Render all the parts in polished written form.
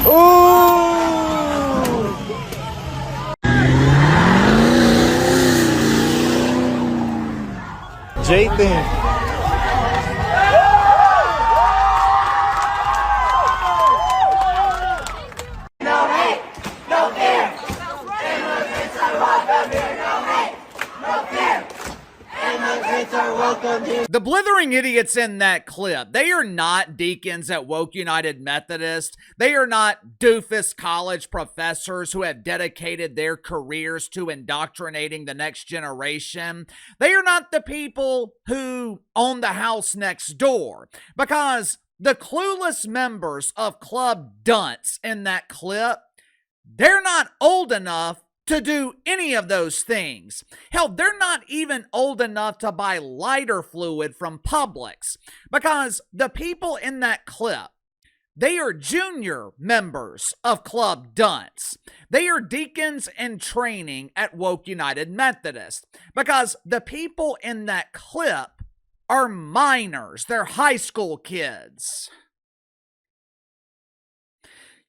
Ooh! Jathan. The blithering idiots in that clip, they are not deacons at Woke United Methodist. They are not doofus college professors who have dedicated their careers to indoctrinating the next generation. They are not the people who own the house next door, because the clueless members of Club Dunce in that clip, they're not old enough to do any of those things. Hell, they're not even old enough to buy lighter fluid from Publix, because the people in that clip, they are junior members of Club Dunce. They are deacons in training at Woke United Methodist, because the people in that clip are minors. They're high school kids.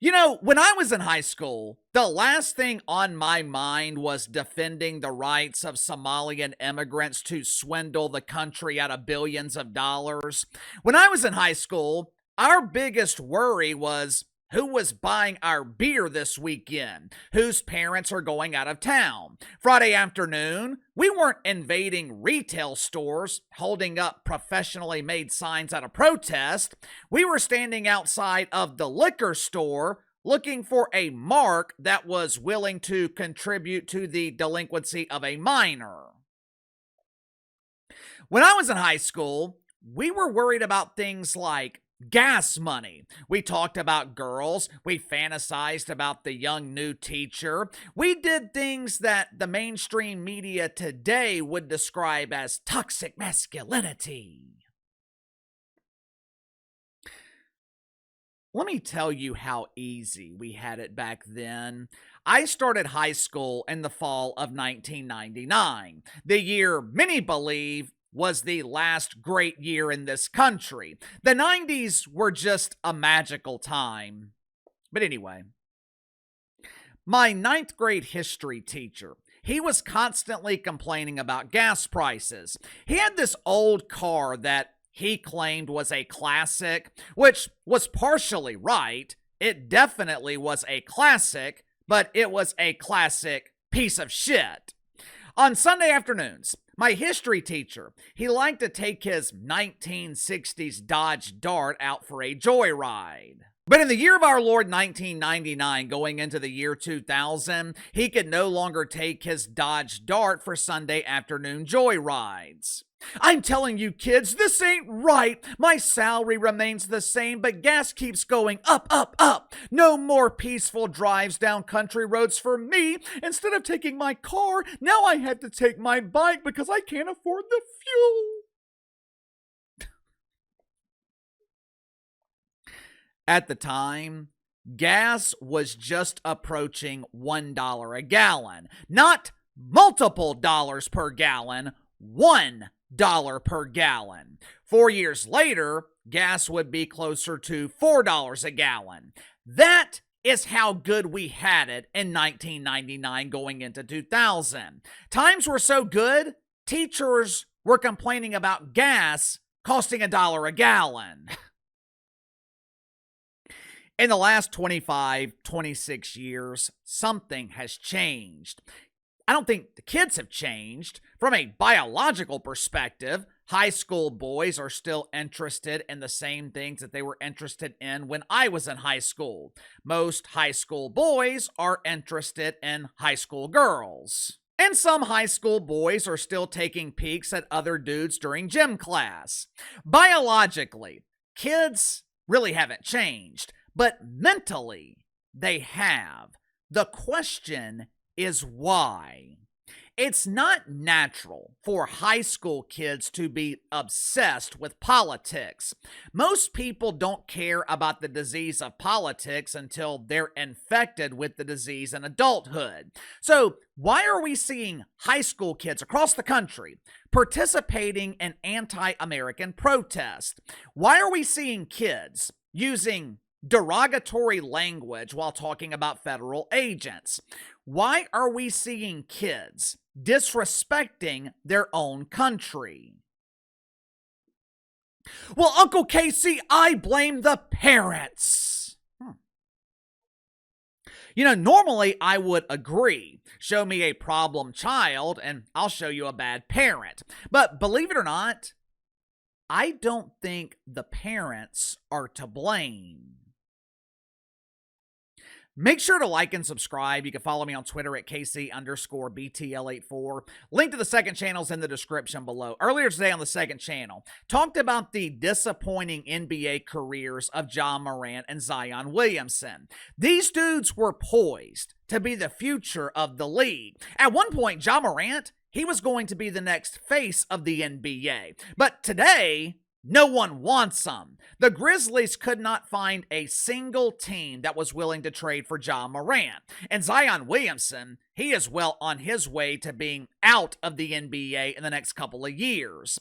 You know, when I was in high school, the last thing on my mind was defending the rights of Somalian immigrants to swindle the country out of billions of dollars. When I was in high school, our biggest worry was who was buying our beer this weekend, whose parents are going out of town. Friday afternoon, we weren't invading retail stores, holding up professionally made signs out of protest. We were standing outside of the liquor store looking for a mark that was willing to contribute to the delinquency of a minor. When I was in high school, we were worried about things like gas money. We talked about girls. We fantasized about the young new teacher. We did things that the mainstream media today would describe as toxic masculinity. Let me tell you how easy we had it back then. I started high school in the fall of 1999, the year many believe was the last great year in this country. The 90s were just a magical time. But anyway, my ninth grade history teacher, he was constantly complaining about gas prices. He had this old car that he claimed was a classic, which was partially right. It definitely was a classic, but it was a classic piece of shit. On Sunday afternoons, my history teacher, he liked to take his 1960s Dodge Dart out for a joyride. But in the year of our Lord 1999, going into the year 2000, he could no longer take his Dodge Dart for Sunday afternoon joyrides. I'm telling you kids, this ain't right. My salary remains the same, but gas keeps going up, up, up. No more peaceful drives down country roads for me. Instead of taking my car, now I have to take my bike because I can't afford the fuel. At the time, gas was just approaching $1 a gallon. Not multiple dollars per gallon, $1 per gallon. 4 years later, gas would be closer to $4 a gallon. That is how good we had it in 1999 going into 2000. Times were so good, teachers were complaining about gas costing $1 a gallon. In the last 25, 26 years, something has changed. I don't think the kids have changed. From a biological perspective, high school boys are still interested in the same things that they were interested in when I was in high school. Most high school boys are interested in high school girls. And some high school boys are still taking peeks at other dudes during gym class. Biologically, kids really haven't changed. But mentally, they have. The question is why? It's not natural for high school kids to be obsessed with politics. Most people don't care about the disease of politics until they're infected with the disease in adulthood. So, why are we seeing high school kids across the country participating in anti-American protest? Why are we seeing kids using derogatory language while talking about federal agents. Why are we seeing kids disrespecting their own country? Well, Uncle Casey, I blame the parents. You know, normally I would agree. Show me a problem child and I'll show you a bad parent. But believe it or not, I don't think the parents are to blame. Make sure to like and subscribe. You can follow me on Twitter at KC_BTL84. Link to the second channel is in the description below. Earlier today on the second channel, talked about the disappointing NBA careers of Ja Morant and Zion Williamson. These dudes were poised to be the future of the league. At one point, Ja Morant, he was going to be the next face of the NBA. But today, no one wants him. The Grizzlies could not find a single team that was willing to trade for Ja Morant. And Zion Williamson, he is well on his way to being out of the NBA in the next couple of years.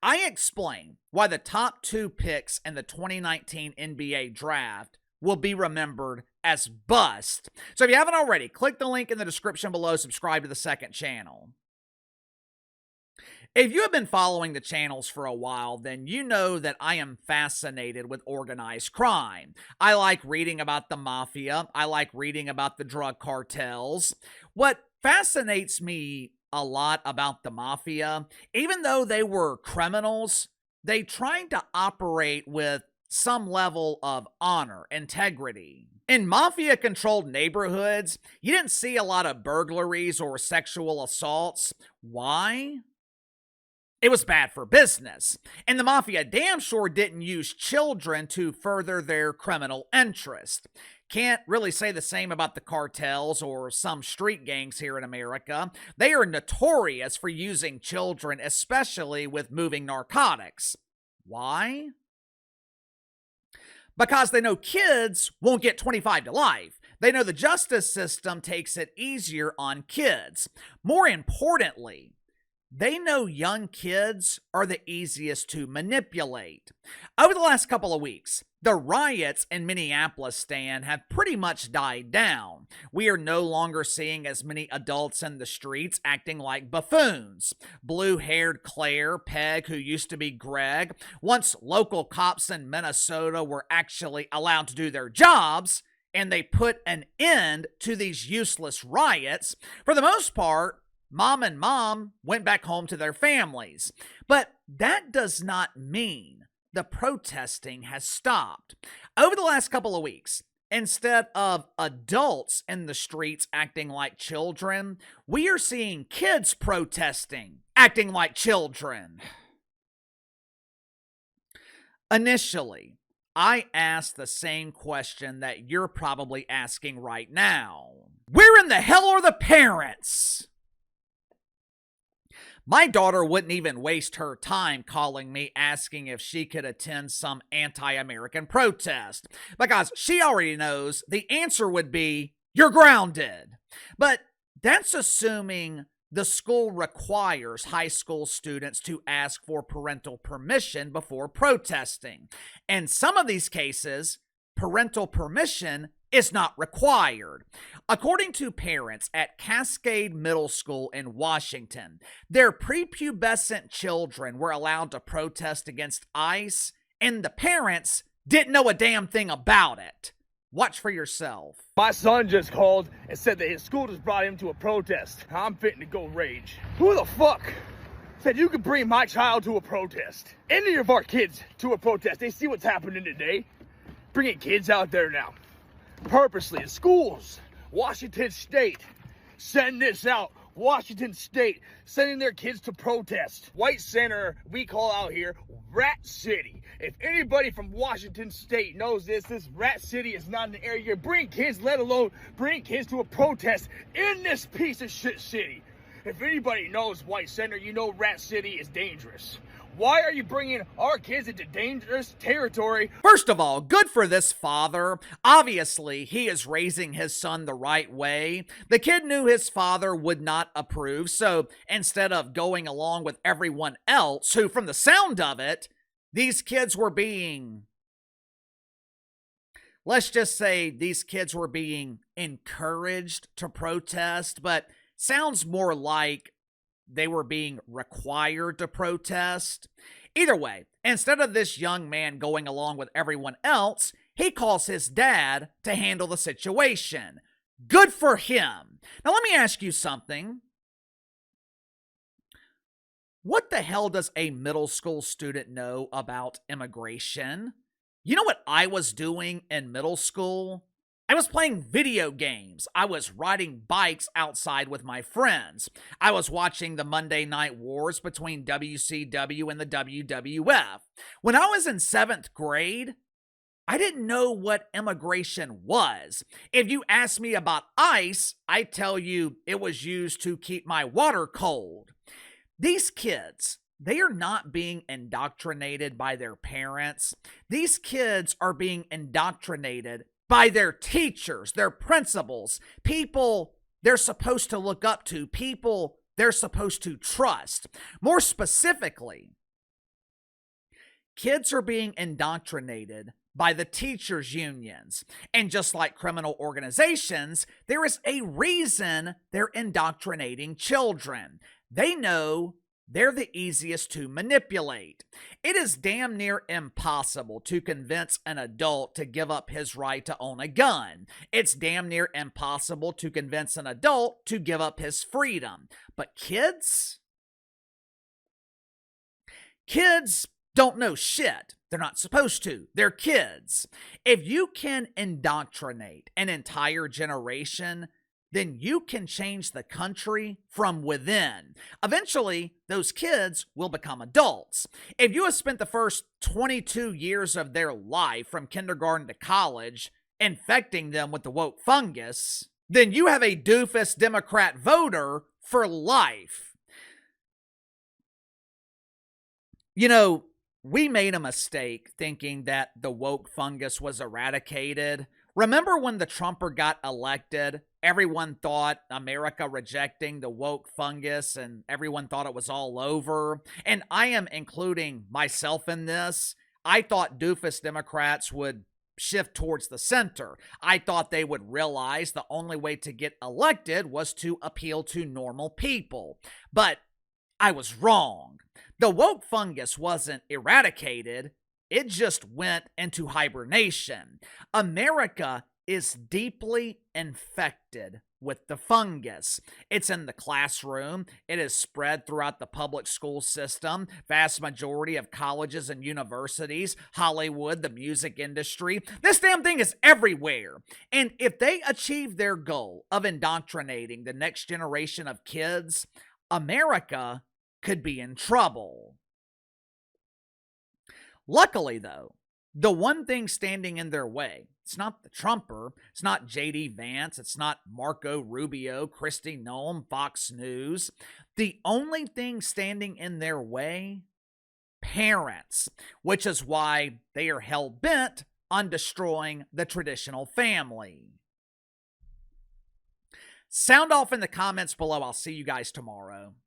I explain why the top 2 picks in the 2019 NBA draft will be remembered as bust. So if you haven't already, click the link in the description below, subscribe to the second channel. If you have been following the channels for a while, then you know that I am fascinated with organized crime. I like reading about the Mafia. I like reading about the drug cartels. What fascinates me a lot about the Mafia, even though they were criminals, they tried to operate with some level of honor, integrity. In Mafia-controlled neighborhoods, you didn't see a lot of burglaries or sexual assaults. Why? It was bad for business, and the Mafia damn sure didn't use children to further their criminal interest. Can't really say the same about the cartels or some street gangs here in America. They are notorious for using children, especially with moving narcotics. Why? Because they know kids won't get 25 to life. They know the justice system takes it easier on kids. More importantly, they know young kids are the easiest to manipulate. Over the last couple of weeks, the riots in Minneapolis, Stan, have pretty much died down. We are no longer seeing as many adults in the streets acting like buffoons. Blue-haired Claire, Peg, who used to be Greg, once local cops in Minnesota were actually allowed to do their jobs, and they put an end to these useless riots. For the most part, Mom and Mom went back home to their families. But that does not mean the protesting has stopped. Over the last couple of weeks, instead of adults in the streets acting like children, we are seeing kids protesting, acting like children. Initially, I asked the same question that you're probably asking right now. Where in the hell are the parents? My daughter wouldn't even waste her time calling me asking if she could attend some anti-American protest, because she already knows the answer would be, you're grounded. But that's assuming the school requires high school students to ask for parental permission before protesting. In some of these cases, parental permission is not required. According to parents at Cascade Middle School in Washington, their prepubescent children were allowed to protest against ICE, and the parents didn't know a damn thing about it. Watch for yourself. My son just called and said that his school just brought him to a protest. I'm fitting to go rage. Who the fuck said you could bring my child to a protest? Any of our kids to a protest. They see what's happening today. Bringing kids out there now. Purposely in schools. Washington State. Send this out. Washington State sending their kids to protest. White Center, we call out here Rat City. If anybody from Washington State knows this Rat City is not an area you bring kids, let alone bring kids to a protest in this piece of shit city. If anybody knows White Center, you know Rat City is dangerous. Why are you bringing our kids into dangerous territory? First of all, good for this father. Obviously, he is raising his son the right way. The kid knew his father would not approve, so instead of going along with everyone else, who from the sound of it, these kids were being Let's just say these kids were being encouraged to protest, but sounds more like they were being required to protest. Either way, instead of this young man going along with everyone else, he calls his dad to handle the situation. Good for him. Now, let me ask you something. What the hell does a middle school student know about immigration? You know what I was doing in middle school? I was playing video games. I was riding bikes outside with my friends. I was watching the Monday Night Wars between WCW and the WWF. When I was in 7th grade, I didn't know what immigration was. If you ask me about ice, I tell you it was used to keep my water cold. These kids, they are not being indoctrinated by their parents. These kids are being indoctrinated by their teachers, their principals, people they're supposed to look up to, people they're supposed to trust. More specifically, kids are being indoctrinated by the teachers' unions. And just like criminal organizations, there is a reason they're indoctrinating children. They know they're the easiest to manipulate. It is damn near impossible to convince an adult to give up his right to own a gun. It's damn near impossible to convince an adult to give up his freedom. But kids don't know shit. They're not supposed to. They're kids. If you can indoctrinate an entire generation, then you can change the country from within. Eventually, those kids will become adults. If you have spent the first 22 years of their life from kindergarten to college infecting them with the woke fungus, then you have a doofus Democrat voter for life. You know, we made a mistake thinking that the woke fungus was eradicated. Remember when the Trumper got elected? Everyone thought America rejecting the woke fungus and everyone thought it was all over. And I am including myself in this. I thought doofus Democrats would shift towards the center. I thought they would realize the only way to get elected was to appeal to normal people. But I was wrong. The woke fungus wasn't eradicated. It just went into hibernation. America is deeply infected with the fungus. It's in the classroom. It is spread throughout the public school system, vast majority of colleges and universities, Hollywood, the music industry. This damn thing is everywhere. And if they achieve their goal of indoctrinating the next generation of kids, America could be in trouble. Luckily, though, the one thing standing in their way, it's not the Trumper, it's not J.D. Vance, it's not Marco Rubio, Kristi Noem, Fox News. The only thing standing in their way, parents, which is why they are hell-bent on destroying the traditional family. Sound off in the comments below. I'll see you guys tomorrow.